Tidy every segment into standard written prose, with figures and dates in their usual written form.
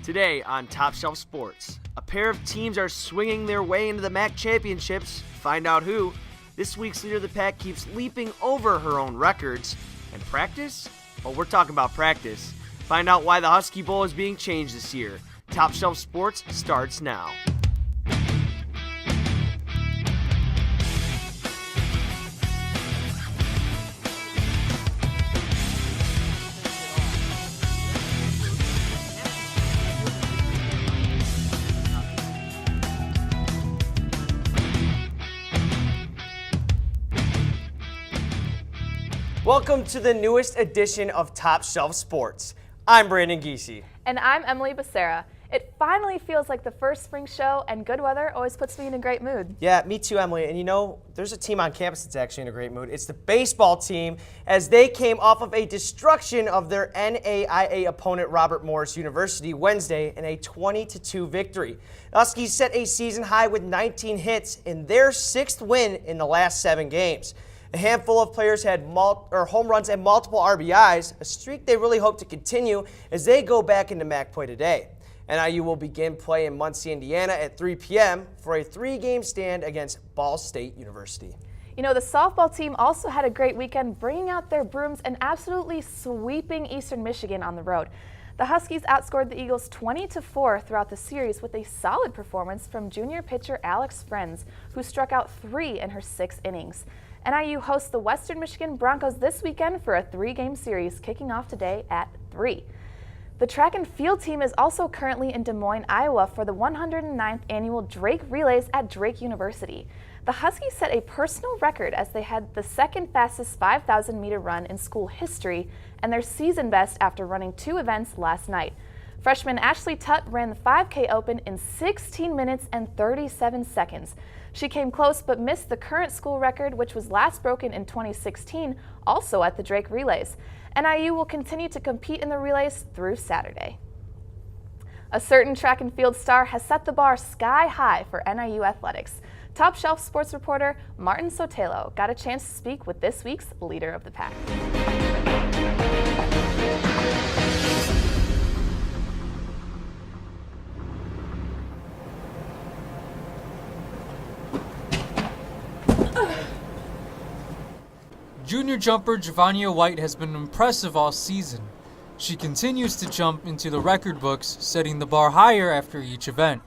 Today on Top Shelf Sports, a pair of teams are swinging their way into the MAC championships. Find out who. This week's leader of the pack keeps leaping over her own records. And practice? Well, we're talking about practice. Find out why the Husky Bowl is being changed this year. Top Shelf Sports starts now. Welcome to the newest edition of Top Shelf Sports. I'm Brandon Giese. And I'm Emily Becerra. It finally feels like the first spring show, and good weather always puts me in a great mood. Yeah, me too, Emily. And you know, there's a team on campus that's actually in a great mood. It's the baseball team, as they came off of a destruction of their NAIA opponent, Robert Morris University, Wednesday in a 20-2 victory. The Huskies set a season high with 19 hits in their sixth win in the last 7 games. A handful of players had home runs and multiple RBIs, a streak they really hope to continue as they go back into MAC play today. NIU will begin play in Muncie, Indiana at 3 p.m. for a 3-game stand against Ball State University. You know, the softball team also had a great weekend, bringing out their brooms and absolutely sweeping Eastern Michigan on the road. The Huskies outscored the Eagles 20-4 throughout the series with a solid performance from junior pitcher Alex Frenz, who struck out 3 in her 6 innings. NIU hosts the Western Michigan Broncos this weekend for a 3-game series kicking off today at 3. The track and field team is also currently in Des Moines, Iowa for the 109th annual Drake Relays at Drake University. The Huskies set a personal record as they had the second fastest 5,000-meter run in school history and their season best after running 2 events last night. Freshman Ashley Tutt ran the 5K Open in 16 minutes and 37 seconds. She came close but missed the current school record, which was last broken in 2016, also at the Drake Relays. NIU will continue to compete in the relays through Saturday. A certain track and field star has set the bar sky high for NIU athletics. Top Shelf sports reporter Martin Sotelo got a chance to speak with this week's leader of the pack. Junior jumper Javania White has been impressive all season. She continues to jump into the record books, setting the bar higher after each event.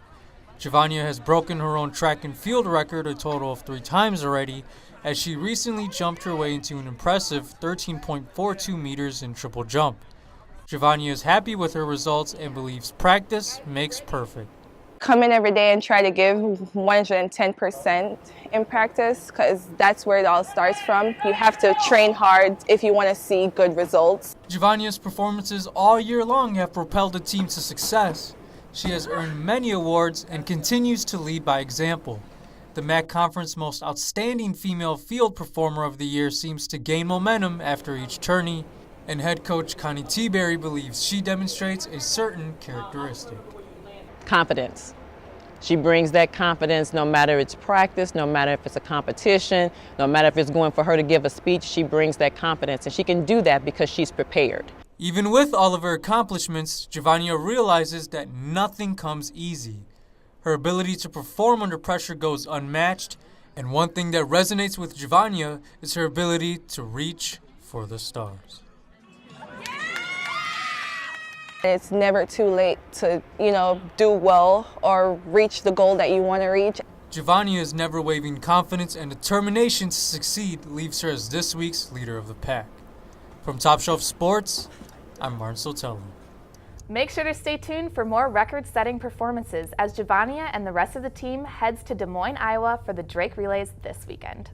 Javania has broken her own track and field record a total of 3 times already, as she recently jumped her way into an impressive 13.42 meters in triple jump. Javania is happy with her results and believes practice makes perfect. Come in every day and try to give 110% in practice, because that's where it all starts from. You have to train hard if you want to see good results. Javania's performances all year long have propelled the team to success. She has earned many awards and continues to lead by example. The MAC Conference Most Outstanding Female Field Performer of the Year seems to gain momentum after each tourney, and head coach Connie Teaberry believes she demonstrates a certain characteristic. Confidence. She brings that confidence no matter it's practice, no matter if it's a competition, no matter if it's going for her to give a speech, she brings that confidence, and she can do that because she's prepared. Even with all of her accomplishments, Javania realizes that nothing comes easy. Her ability to perform under pressure goes unmatched, and one thing that resonates with Javania is her ability to reach for the stars. It's never too late to, do well or reach the goal that you want to reach. Javania's never-wavering confidence and determination to succeed leaves her as this week's leader of the pack. From Top Shelf Sports, I'm Martin Sotelo. Make sure to stay tuned for more record-setting performances as Javania and the rest of the team heads to Des Moines, Iowa for the Drake Relays this weekend.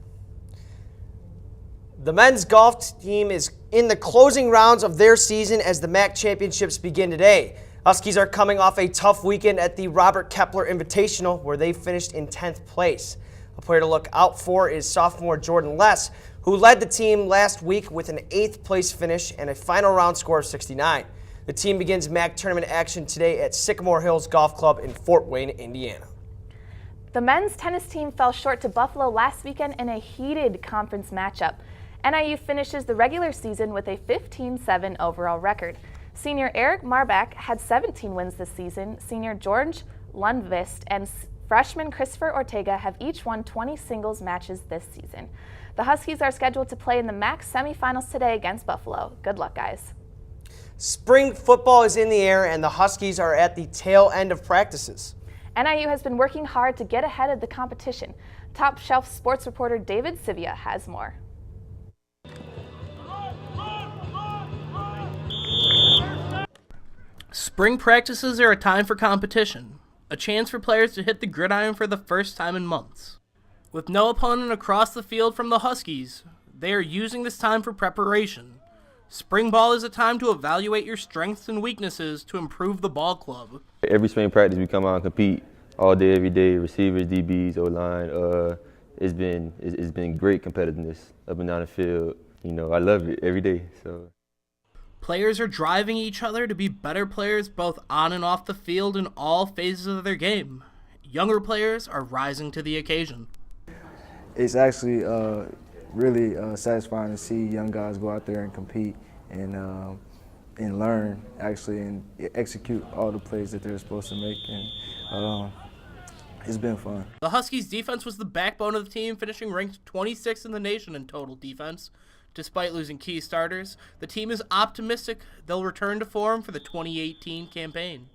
The men's golf team is in the closing rounds of their season as the MAC championships begin today. Huskies are coming off a tough weekend at the Robert Kepler Invitational, where they finished in 10th place. A player to look out for is sophomore Jordan Less, who led the team last week with an 8th place finish and a final round score of 69. The team begins MAC tournament action today at Sycamore Hills Golf Club in Fort Wayne, Indiana. The men's tennis team fell short to Buffalo last weekend in a heated conference matchup. NIU finishes the regular season with a 15-7 overall record. Senior Eric Marbach had 17 wins this season. Senior George Lundvist and freshman Christopher Ortega have each won 20 singles matches this season. The Huskies are scheduled to play in the MAC semifinals today against Buffalo. Good luck, guys. Spring football is in the air, and the Huskies are at the tail end of practices. NIU has been working hard to get ahead of the competition. Top Shelf sports reporter David Sivia has more. Spring practices are a time for competition, a chance for players to hit the gridiron for the first time in months. With no opponent across the field from the Huskies, they are using this time for preparation. Spring ball is a time to evaluate your strengths and weaknesses to improve the ball club. Every spring practice we come out and compete all day, every day. Receivers, DBs, O-line. It's been great competitiveness up and down the field. You know, I love it every day. So. Players are driving each other to be better players both on and off the field in all phases of their game. Younger players are rising to the occasion. It's actually really satisfying to see young guys go out there and compete and learn, actually, and execute all the plays that they're supposed to make. And it's been fun. The Huskies' defense was the backbone of the team, finishing ranked 26th in the nation in total defense. Despite losing key starters, the team is optimistic they'll return to form for the 2018 campaign.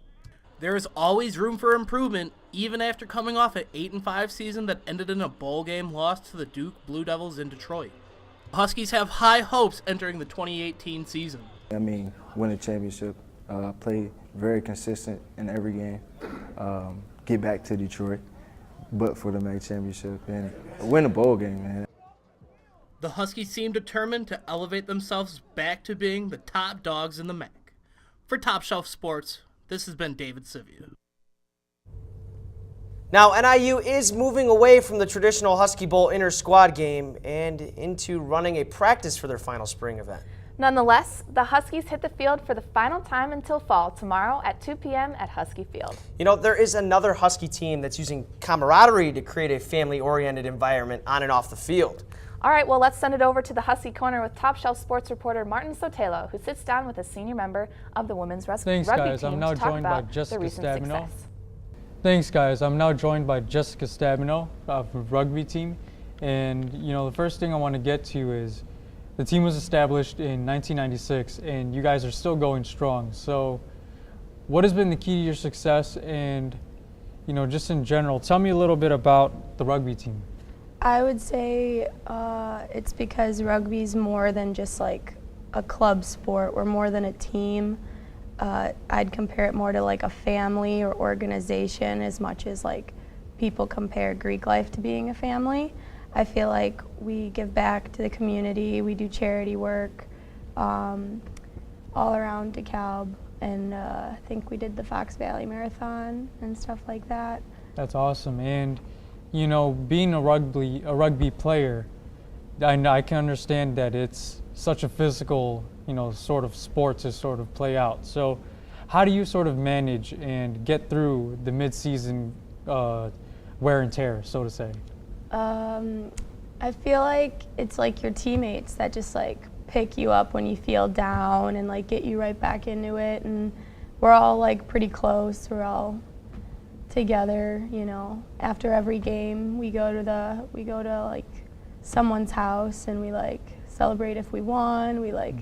There is always room for improvement, even after coming off an 8-5 season that ended in a bowl game loss to the Duke Blue Devils in Detroit. The Huskies have high hopes entering the 2018 season. I mean, win a championship, play very consistent in every game, get back to Detroit, but for the MAC championship, and win a bowl game, man. The Huskies seem determined to elevate themselves back to being the top dogs in the MAC. For Top Shelf Sports, this has been David Sivia. Now, NIU is moving away from the traditional Husky Bowl inter-squad game and into running a practice for their final spring event. Nonetheless, the Huskies hit the field for the final time until fall tomorrow at 2 p.m. at Husky Field. You know, there is another Husky team that's using camaraderie to create a family-oriented environment on and off the field. All right, well, let's send it over to the Husky Corner with Top Shelf sports reporter Martin Sotelo, who sits down with a senior member of the women's rugby team I'm now to talk joined by about Jessica the recent Stabino. success. Thanks, guys. I'm now joined by Jessica Stabino of the rugby team. And, you know, the first thing I want to get to is the team was established in 1996, and you guys are still going strong. So what has been the key to your success? And, you know, just in general, tell me a little bit about the rugby team. I would say it's because rugby's more than just like a club sport. We're more than a team. I'd compare it more to like a family or organization as much as like people compare Greek life to being a family. I feel like we give back to the community. We do charity work all around DeKalb, and I think we did the Fox Valley Marathon and stuff like that. That's awesome. And, you know, being a rugby player, I can understand that it's such a physical, you know, sort of sport to sort of play out. So how do you sort of manage and get through the mid-season wear and tear, so to say? I feel like it's like your teammates that just like pick you up when you feel down and like get you right back into it. And we're all like pretty close. We're all together, you know. After every game, we go to like someone's house and we like celebrate if we won. We like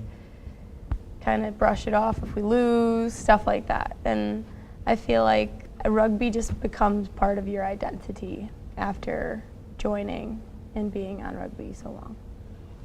kind of brush it off if we lose, stuff like that. And I feel like rugby just becomes part of your identity after joining and being on rugby so long.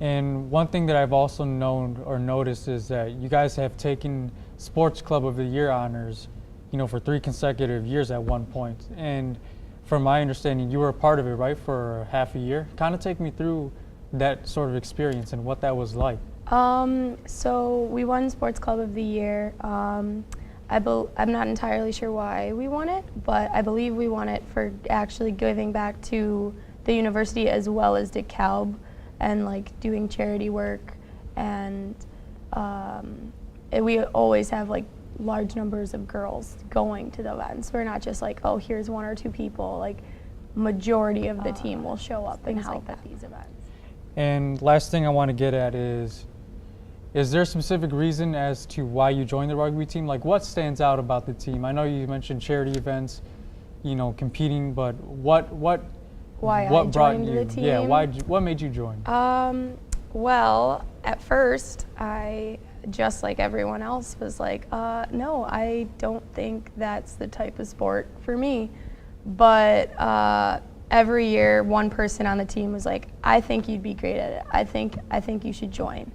And one thing that I've also known or noticed is that you guys have taken Sports Club of the Year honors, you know, for 3 consecutive years at one point. And from my understanding, you were a part of it, right, for half a year? Kind of take me through that sort of experience and what that was like. So we won Sports Club of the Year. I'm not entirely sure why we won it, but I believe we won it for actually giving back to the university as well as DeKalb and like doing charity work. And we always have like large numbers of girls going to the events. We're not just like, oh, here's 1 or 2 people. Like majority of the team will show up and help at these events. And last thing I want to get at is Is there a specific reason as to why you joined the rugby team? Like, what stands out about the team? I know you mentioned charity events, competing, but what Why what I brought joined you? the team? Yeah, what made you join? Well, at first, I, just like everyone else, was like, no, I don't think that's the type of sport for me. But every year, one person on the team was like, I think you'd be great at it. I think you should join.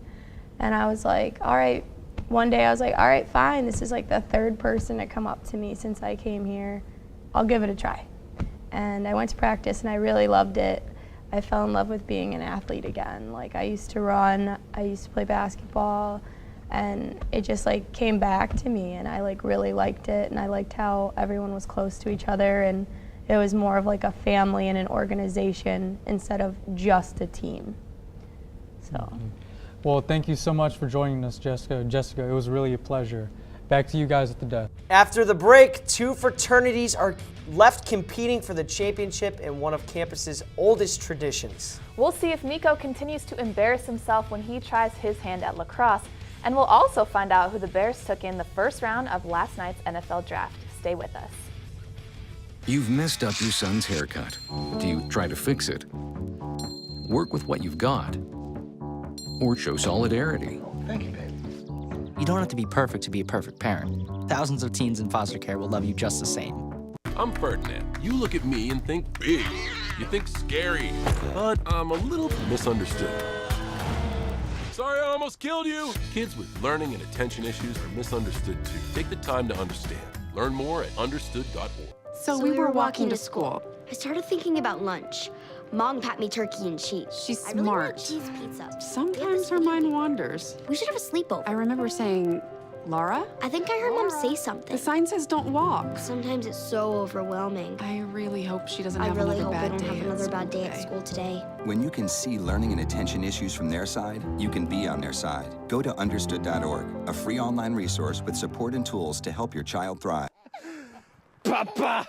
And I was like, all right. One day I was like, all right, fine. This is like the third person to come up to me since I came here. I'll give it a try. And I went to practice and I really loved it. I fell in love with being an athlete again. Like, I used to run, I used to play basketball, and it just like came back to me, and I like really liked it, and I liked how everyone was close to each other, and it was more of like a family and an organization instead of just a team. So. Well, thank you so much for joining us, Jessica. Jessica, it was really a pleasure. Back to you guys at the desk. After the break, two fraternities are left competing for the championship in one of campus's oldest traditions. We'll see if Miko continues to embarrass himself when he tries his hand at lacrosse, and we'll also find out who the Bears took in the first round of last night's NFL draft. Stay with us. You've messed up your son's haircut. Do you try to fix it? Work with what you've got? Or show solidarity? Thank you, babe. You don't have to be perfect to be a perfect parent. Thousands of teens in foster care will love you just the same. I'm Ferdinand. You look at me and think big. You think scary. But I'm a little misunderstood. Sorry, I almost killed you. Kids with learning and attention issues are misunderstood too. Take the time to understand. Learn more at understood.org. So we were walking to school. I started thinking about lunch. Mom packed me turkey and cheese. She's I really smart. want cheese pizza. Sometimes her mind wanders. We should have a sleepover. I remember saying, Laura? I think I heard Mom say something. The sign says don't walk. Sometimes it's so overwhelming. I really hope she doesn't I have really another hope I bad don't day have another bad day at today. school today. When you can see learning and attention issues from their side, you can be on their side. Go to understood.org, a free online resource with support and tools to help your child thrive. Papa!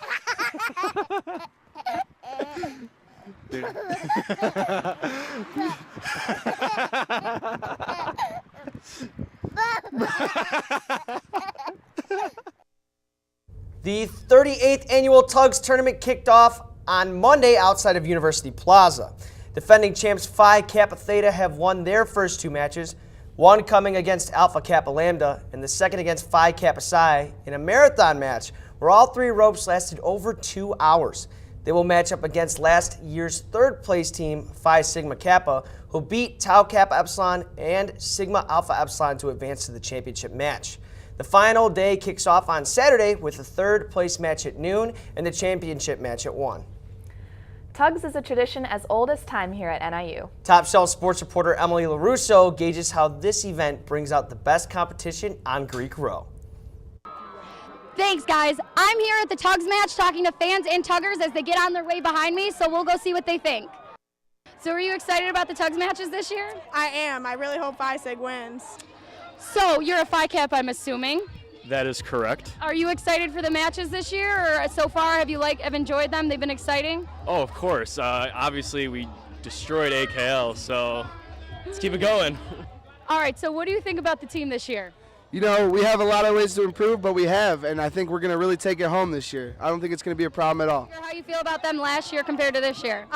The 38th annual Tugs tournament kicked off on Monday outside of University Plaza. Defending champs Phi Kappa Theta have won their first two matches, one coming against Alpha Kappa Lambda and the second against Phi Kappa Psi in a marathon match where all three ropes lasted over 2 hours. They will match up against last year's third place team, Phi Sigma Kappa, who beat Tau Kappa Epsilon and Sigma Alpha Epsilon to advance to the championship match. The final day kicks off on Saturday with the third place match at noon and the championship match at 1. Tugs is a tradition as old as time here at NIU. Top Shelf sports reporter Emily LaRusso gauges how this event brings out the best competition on Greek Row. Thanks, guys. I'm here at the Tugs match talking to fans and tuggers as they get on their way behind me, so we'll go see what they think. So are you excited about the Tugs matches this year? I am. I really hope Phi Sig wins. So you're a Phi Cap, I'm assuming. That is correct. Are you excited for the matches this year, or so far have enjoyed them? They've been exciting? Oh, of course. Obviously, we destroyed AKL, so let's keep it going. All right, so what do you think about the team this year? You know, we have a lot of ways to improve, but we have, and I think we're going to really take it home this year. I don't think it's going to be a problem at all. How you feel about them last year compared to this year?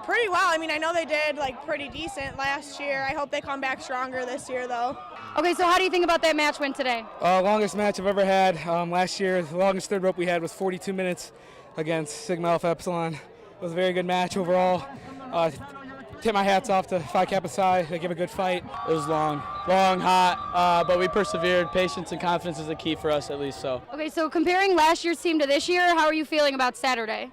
Pretty well. I mean, I know they did pretty decent last year. I hope they come back stronger this year, though. Okay, so how do you think about that match win today? Longest match I've ever had. Last year, the longest third rope we had was 42 minutes against Sigma Alpha Epsilon. It was a very good match overall. Tip my hats off to Phi Kappa Psi. They gave a good fight. It was long, hot, but we persevered. Patience and confidence is the key for us, at least. So. Okay, so comparing last year's team to this year, how are you feeling about Saturday?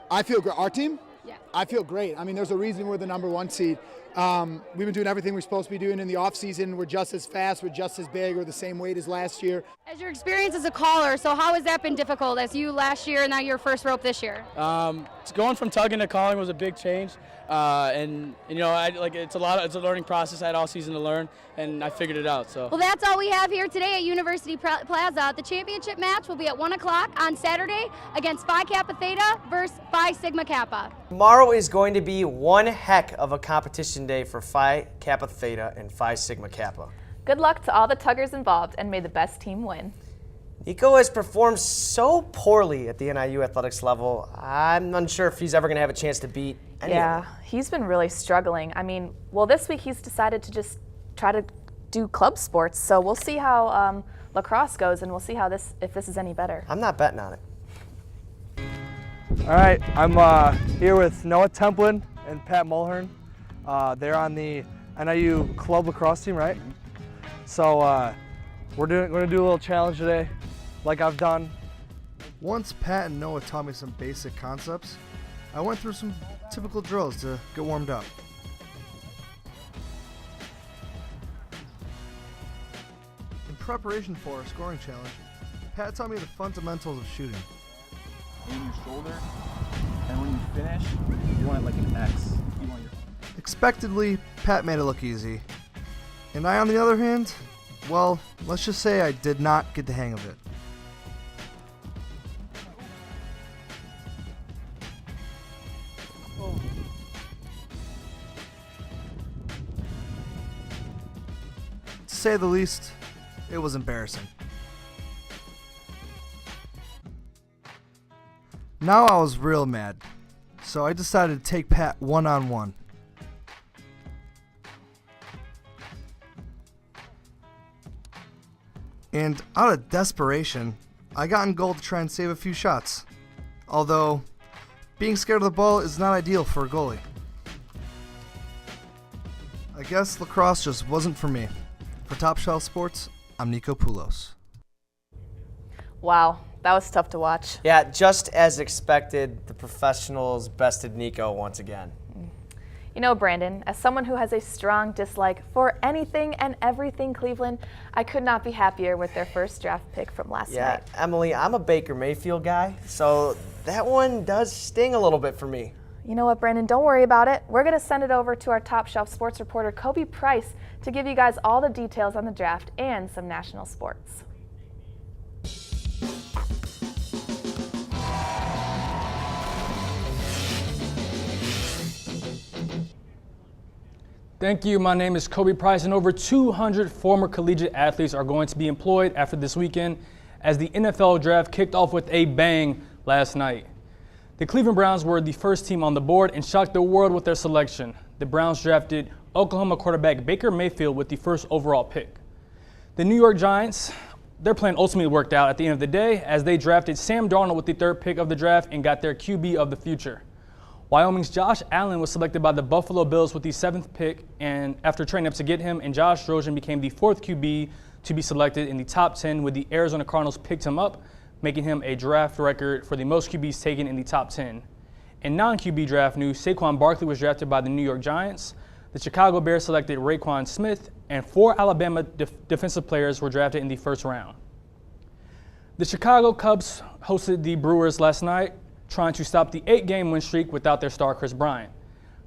I feel great. Our team? Yeah. I feel great. I mean, there's a reason we're the #1 seed. We've been doing everything we're supposed to be doing in the off season. We're just as fast, we're just as big, we're the same weight as last year. As your experience as a caller, so how has that been difficult as you last year and now your first rope this year? Going from tugging to calling was a big change, and you know, it's a learning process. I had all season to learn, and I figured it out. So. Well, that's all we have here today at University Plaza. The championship match will be at 1 o'clock on Saturday against Phi Kappa Theta versus Phi Sigma Kappa. Tomorrow is going to be one heck of a competition day for Phi Kappa Theta and Phi Sigma Kappa. Good luck to all the Tuggers involved, and may the best team win. Nico has performed so poorly at the NIU athletics level. I'm unsure if he's ever going to have a chance to beat anyone. Yeah, he's been really struggling. I mean, well, this week he's decided to just try to do club sports, so we'll see how lacrosse goes, and we'll see how if this is any better. I'm not betting on it. All right, I'm here with Noah Templin and Pat Mulhern. They're on the NIU club lacrosse team, right? So we're going to do a little challenge today, like I've done. Once Pat and Noah taught me some basic concepts, I went through some typical drills to get warmed up. In preparation for our scoring challenge, Pat taught me the fundamentals of shooting. Aim your shoulder, and when you finish, you want it like an X. Expectedly, Pat made it look easy. And I, on the other hand, well, let's just say I did not get the hang of it. To say the least, it was embarrassing. Now I was real mad, so I decided to take Pat one-on-one. And out of desperation, I got in goal to try and save a few shots. Although, being scared of the ball is not ideal for a goalie. I guess lacrosse just wasn't for me. For Top Shelf Sports, I'm Nico Poulos. Wow, that was tough to watch. Yeah, just as expected, the professionals bested Nico once again. You know, Brandon, as someone who has a strong dislike for anything and everything Cleveland, I could not be happier with their first draft pick from last night. Yeah, Emily, I'm a Baker Mayfield guy, so that one does sting a little bit for me. You know what, Brandon, don't worry about it. We're going to send it over to our Top Shelf sports reporter, Kobe Price, to give you guys all the details on the draft and some national sports. Thank you. My name is Kobe Price, and over 200 former collegiate athletes are going to be employed after this weekend as the NFL draft kicked off with a bang last night. The Cleveland Browns were the first team on the board and shocked the world with their selection. The Browns drafted Oklahoma quarterback Baker Mayfield with the first overall pick. The New York Giants, their plan ultimately worked out at the end of the day as they drafted Sam Darnold with the third pick of the draft and got their QB of the future. Wyoming's Josh Allen was selected by the Buffalo Bills with the 7th pick, and after trading up to get him, and Josh Rosen became the 4th QB to be selected in the top 10 when the Arizona Cardinals picked him up, making him a draft record for the most QBs taken in the top 10. In non-QB draft news, Saquon Barkley was drafted by the New York Giants. The Chicago Bears selected Raekwon Smith, and 4 Alabama defensive players were drafted in the first round. The Chicago Cubs hosted the Brewers last night, trying to stop the 8-game win streak without their star Chris Bryant.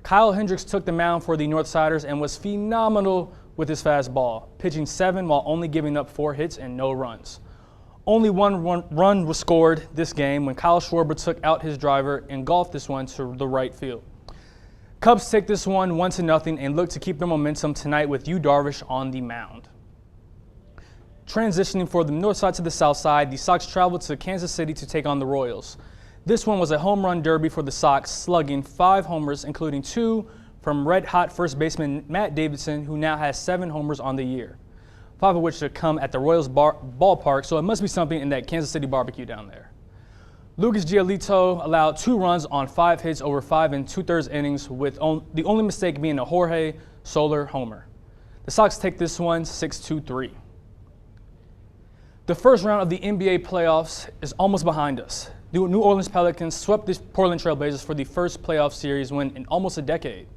Kyle Hendricks took the mound for the Northsiders and was phenomenal with his fastball, pitching 7 while only giving up 4 hits and no runs. Only one run was scored this game when Kyle Schwarber took out his driver and golfed this one to the right field. Cubs take this one 1-0 and look to keep their momentum tonight with Yu Darvish on the mound. Transitioning from the north side to the south side, the Sox traveled to Kansas City to take on the Royals. This one was a home run derby for the Sox, slugging 5 homers, including 2 from red-hot first baseman Matt Davidson, who now has 7 homers on the year, 5 of which should come at the Royals ballpark, so it must be something in that Kansas City barbecue down there. Lucas Giolito allowed 2 runs on 5 hits over 5 2/3 innings, with the only mistake being a Jorge Soler homer. The Sox take this one 6-2-3. The first round of the NBA playoffs is almost behind us. The New Orleans Pelicans swept the Portland Trail Blazers for the first playoff series win in almost a decade.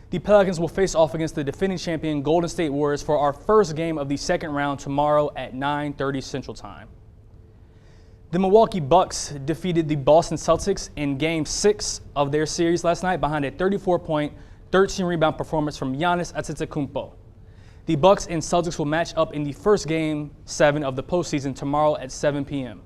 The Pelicans will face off against the defending champion Golden State Warriors for our first game of the second round tomorrow at 9:30 Central Time. The Milwaukee Bucks defeated the Boston Celtics in Game 6 of their series last night behind a 34-point, 13-rebound performance from Giannis Antetokounmpo. The Bucks and Celtics will match up in the first Game 7 of the postseason tomorrow at 7 p.m.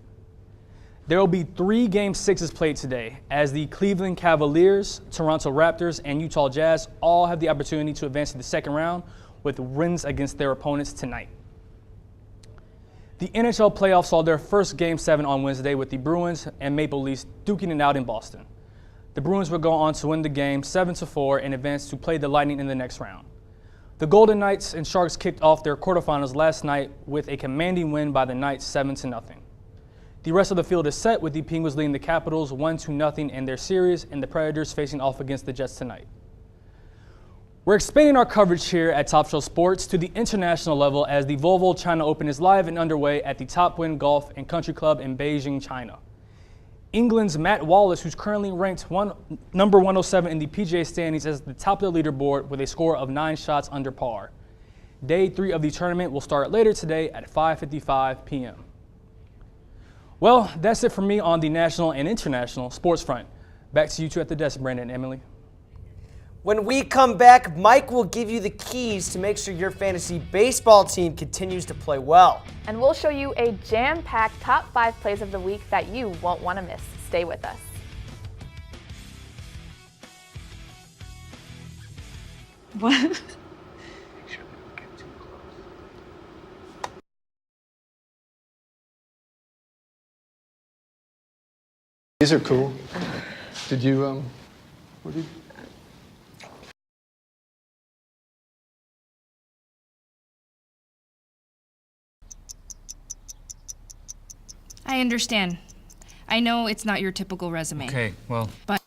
There will be 3 Game 6s played today, as the Cleveland Cavaliers, Toronto Raptors, and Utah Jazz all have the opportunity to advance to the second round, with wins against their opponents tonight. The NHL playoffs saw their first Game 7 on Wednesday with the Bruins and Maple Leafs duking it out in Boston. The Bruins would go on to win the game 7-4 and advance to play the Lightning in the next round. The Golden Knights and Sharks kicked off their quarterfinals last night with a commanding win by the Knights 7-0. The rest of the field is set with the Penguins leading the Capitals 1-0 in their series and the Predators facing off against the Jets tonight. We're expanding our coverage here at Top Shelf Sports to the international level as the Volvo China Open is live and underway at the Top Wind Golf and Country Club in Beijing, China. England's Matt Wallace, who's currently ranked number 107 in the PGA standings, is at the top of the leaderboard with a score of 9 shots under par. Day 3 of the tournament will start later today at 5:55 p.m. Well, that's it for me on the national and international sports front. Back to you two at the desk, Brandon and Emily. When we come back, Mike will give you the keys to make sure your fantasy baseball team continues to play well. And we'll show you a jam-packed top 5 plays of the week that you won't want to miss. Stay with us. What? These are cool. Did you, what did you? I understand. I know it's not your typical resume. Okay, well. But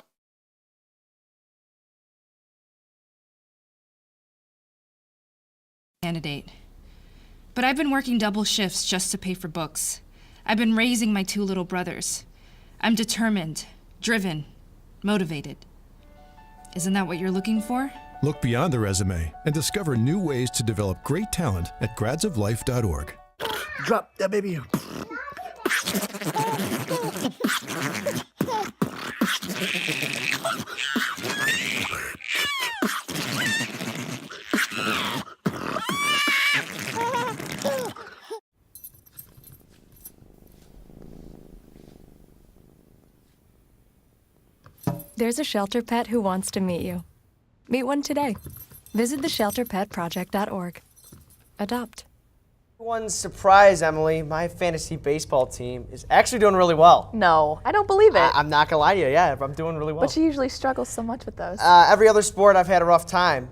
candidate. But I've been working double shifts just to pay for books. I've been raising my 2 little brothers. I'm determined, driven, motivated. Isn't that what you're looking for? Look beyond the resume and discover new ways to develop great talent at gradsoflife.org. Drop that baby. There's a shelter pet who wants to meet you. Meet one today. Visit theshelterpetproject.org. Adopt. One surprise, Emily, my fantasy baseball team is actually doing really well. No, I don't believe it. I'm not gonna lie to you, yeah, I'm doing really well. But you usually struggle so much with those. Every other sport I've had a rough time.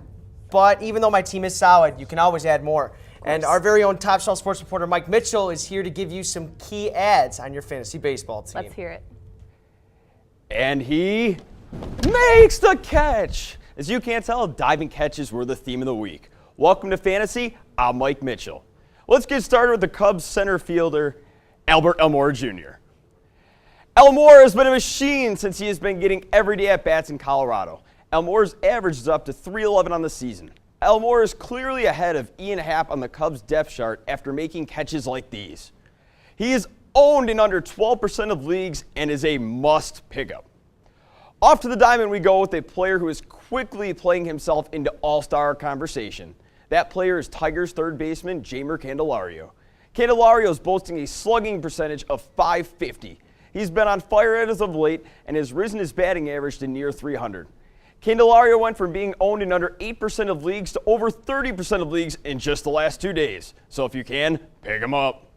But even though my team is solid, you can always add more. And our very own Top Shelf Sports reporter Mike Mitchell is here to give you some key ads on your fantasy baseball team. Let's hear it. And he makes the catch. As you can't tell, diving catches were the theme of the week. Welcome to Fantasy, I'm Mike Mitchell. Let's get started with the Cubs center fielder, Albert Elmore Jr. Elmore has been a machine since he has been getting everyday at-bats in Colorado. Elmore's average is up to .311 on the season. Elmore is clearly ahead of Ian Happ on the Cubs depth chart after making catches like these. He is owned in under 12% of leagues and is a must pickup. Off to the diamond we go with a player who is quickly playing himself into all-star conversation. That player is Tigers third baseman Jeimer Candelario. Candelario is boasting a slugging percentage of .550. He's been on fire as of late and has risen his batting average to near .300. Candelario went from being owned in under 8% of leagues to over 30% of leagues in just the last 2 days. So if you can, pick him up.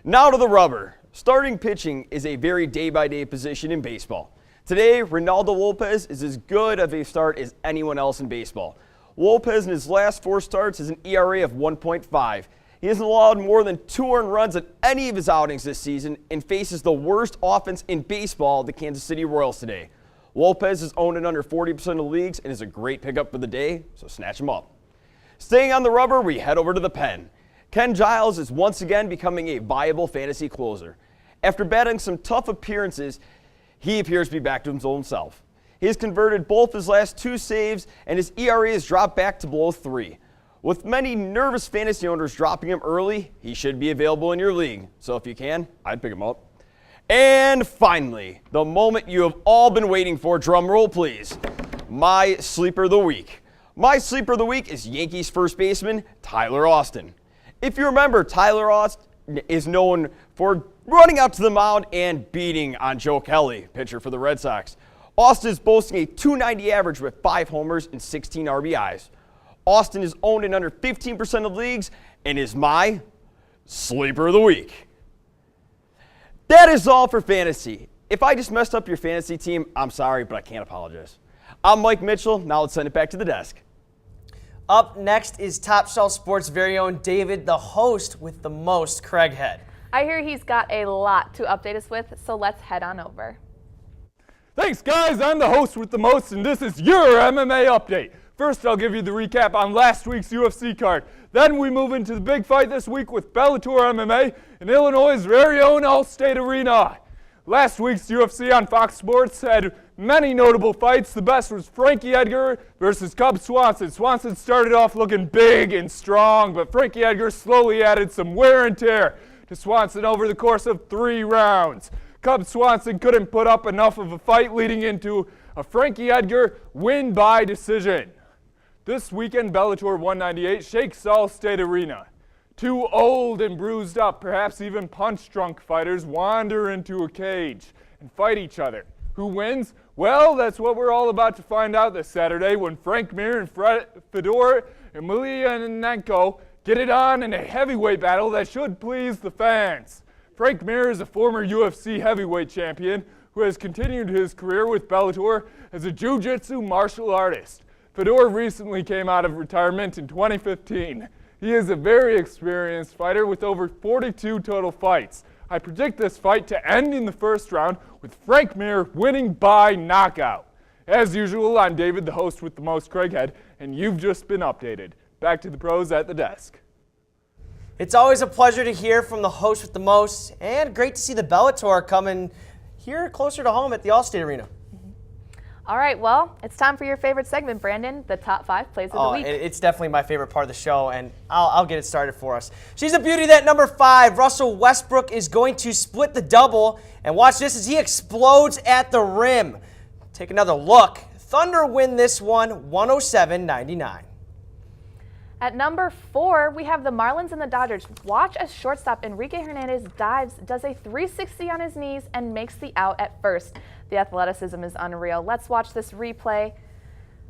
Now to the rubber. Starting pitching is a very day-by-day position in baseball. Today, Reynaldo Lopez is as good of a start as anyone else in baseball. Lopez in his last 4 starts has an ERA of 1.5. He hasn't allowed more than 2 earned runs at any of his outings this season and faces the worst offense in baseball, the Kansas City Royals today. Lopez is owned in under 40% of leagues and is a great pickup for the day, so snatch him up. Staying on the rubber, we head over to the pen. Ken Giles is once again becoming a viable fantasy closer. After batting some tough appearances, he appears to be back to his own self. He has converted both his last 2 saves, and his ERA has dropped back to below 3. With many nervous fantasy owners dropping him early, he should be available in your league. So if you can, I'd pick him up. And finally, the moment you have all been waiting for, drum roll please, my sleeper of the week. My sleeper of the week is Yankees first baseman Tyler Austin. If you remember, Tyler Austin is known for running out to the mound and beating on Joe Kelly, pitcher for the Red Sox. Austin is boasting a .290 average with 5 homers and 16 RBIs. Austin is owned in under 15% of leagues and is my sleeper of the week. That is all for fantasy. If I just messed up your fantasy team, I'm sorry, but I can't apologize. I'm Mike Mitchell. Now let's send it back to the desk. Up next is Top Shelf Sports' very own David, the host with the most, Craighead. I hear he's got a lot to update us with, so let's head on over. Thanks, guys. I'm the host with the most, and this is your MMA update. First, I'll give you the recap on last week's UFC card. Then we move into the big fight this week with Bellator MMA in Illinois' very own Allstate Arena. Last week's UFC on Fox Sports had many notable fights. The best was Frankie Edgar versus Cub Swanson. Swanson started off looking big and strong, but Frankie Edgar slowly added some wear and tear to Swanson over the course of 3 rounds. Cub Swanson couldn't put up enough of a fight, leading into a Frankie Edgar win by decision. This weekend, Bellator 198 shakes Allstate Arena. 2 old and bruised up, perhaps even punch-drunk fighters wander into a cage and fight each other. Who wins? Well, that's what we're all about to find out this Saturday when Frank Mir and Fedor Emelianenko get it on in a heavyweight battle that should please the fans. Frank Mir is a former UFC heavyweight champion who has continued his career with Bellator as a jiu-jitsu martial artist. Fedor recently came out of retirement in 2015. He is a very experienced fighter with over 42 total fights. I predict this fight to end in the first round with Frank Mir winning by knockout. As usual, I'm David, the host with the most, Craighead, and you've just been updated. Back to the pros at the desk. It's always a pleasure to hear from the host with the most, and great to see the Bellator coming here closer to home at the Allstate Arena. All right, well, it's time for your favorite segment, Brandon, the top 5 plays of the week. It's definitely my favorite part of the show, and I'll get it started for us. She's a beauty, that number 5. Russell Westbrook is going to split the double, and watch this as he explodes at the rim. Take another look. Thunder win this one, 107-99. At number 4, we have the Marlins and the Dodgers. Watch as shortstop Enrique Hernandez does a 360 on his knees, and makes the out at first. The athleticism is unreal. Let's watch this replay.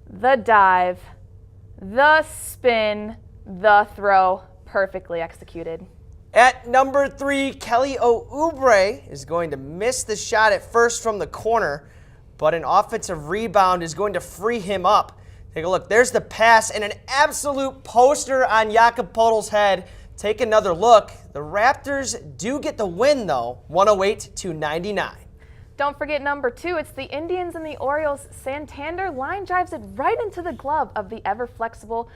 The dive, the spin, the throw, perfectly executed. At number 3, Kelly Oubre is going to miss the shot at first from the corner, but an offensive rebound is going to free him up. Take a look. There's the pass and an absolute poster on Jakob Poeltl's head. Take another look. The Raptors do get the win, though, 108-99. Don't forget number 2. It's the Indians and the Orioles. Santander line drives it right into the glove of the ever-flexible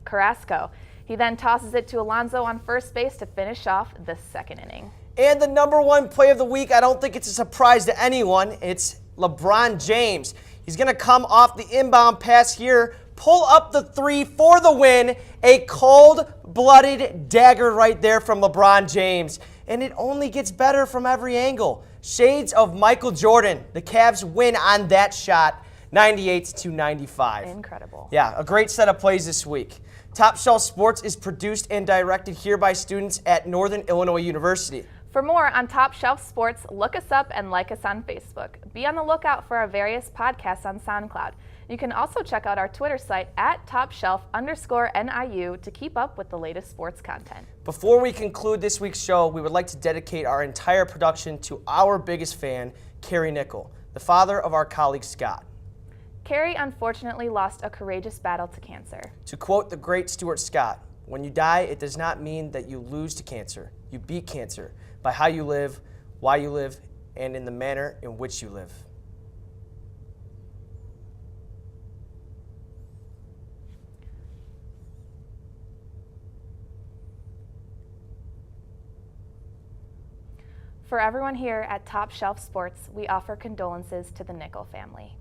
Carrasco. He then tosses it to Alonso on first base to finish off the second inning. And the number 1 play of the week, I don't think it's a surprise to anyone. It's LeBron James. He's going to come off the inbound pass here, pull up the 3 for the win. A cold-blooded dagger right there from LeBron James. And it only gets better from every angle. Shades of Michael Jordan. The Cavs win on that shot, 98-95. Incredible. Yeah, a great set of plays this week. Top Shelf Sports is produced and directed here by students at Northern Illinois University. For more on Top Shelf Sports, look us up and like us on Facebook. Be on the lookout for our various podcasts on SoundCloud. You can also check out our Twitter site at TopShelf_NIU to keep up with the latest sports content. Before we conclude this week's show, we would like to dedicate our entire production to our biggest fan, Carrie Nickel, the father of our colleague Scott. Carrie unfortunately lost a courageous battle to cancer. To quote the great Stuart Scott, "When you die, it does not mean that you lose to cancer. You beat cancer by how you live, why you live, and in the manner in which you live." For everyone here at Top Shelf Sports, we offer condolences to the Nickel family.